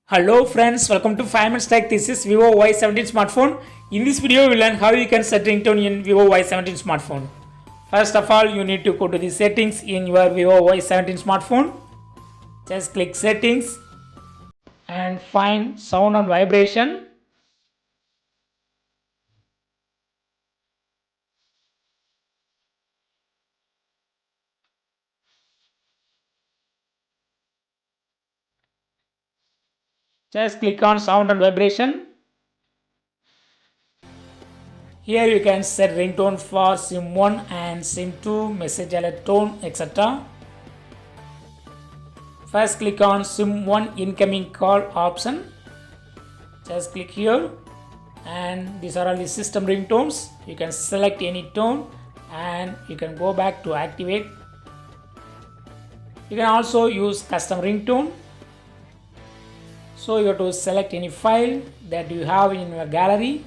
Hello friends, welcome to 5 Minutes Tech. This is Vivo Y17 smartphone. In this video, we'll learn how you can set ringtone in Vivo Y17 smartphone. First of all, you need to go to the settings in your Vivo Y17 smartphone. Just click settings and find sound and vibration. Just click on sound and vibration. Here you can set ringtone for SIM 1 and SIM 2, message alert tone, etc. First click on SIM 1 incoming call option. Just click here and these are all the system ringtones. You can select any tone and you can go back to activate. You can also use custom ringtone. So you have to select any file that you have in your gallery.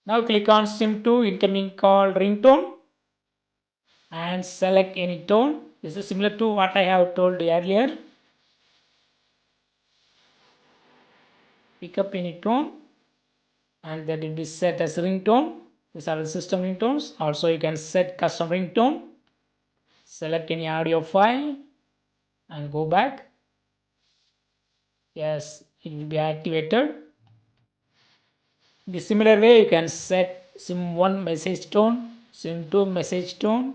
Now click on SIM 2 incoming call ringtone and select any tone. This is similar to what I have told you earlier. Pick up any tone and that will be set as ringtone. These are the system ringtones. Also you can set custom ringtone. Select any audio file and go back. Yes, it will be activated. The similar way you can set SIM 1 message tone, SIM 2 message tone.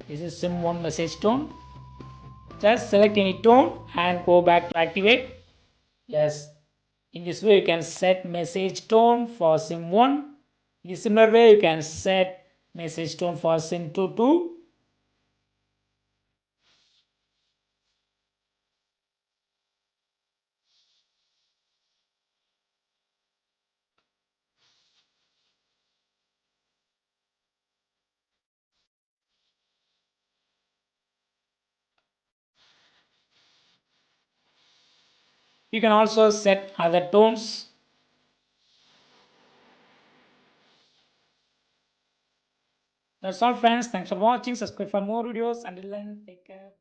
This is SIM 1 message tone. Just select any tone and go back to activate. Yes, in this way you can set message tone for SIM 1. In the similar way you can set message tone for SIM 2 too. You can also set other tones. That's all friends. Thanks for watching. Subscribe for more videos. Until then, take care.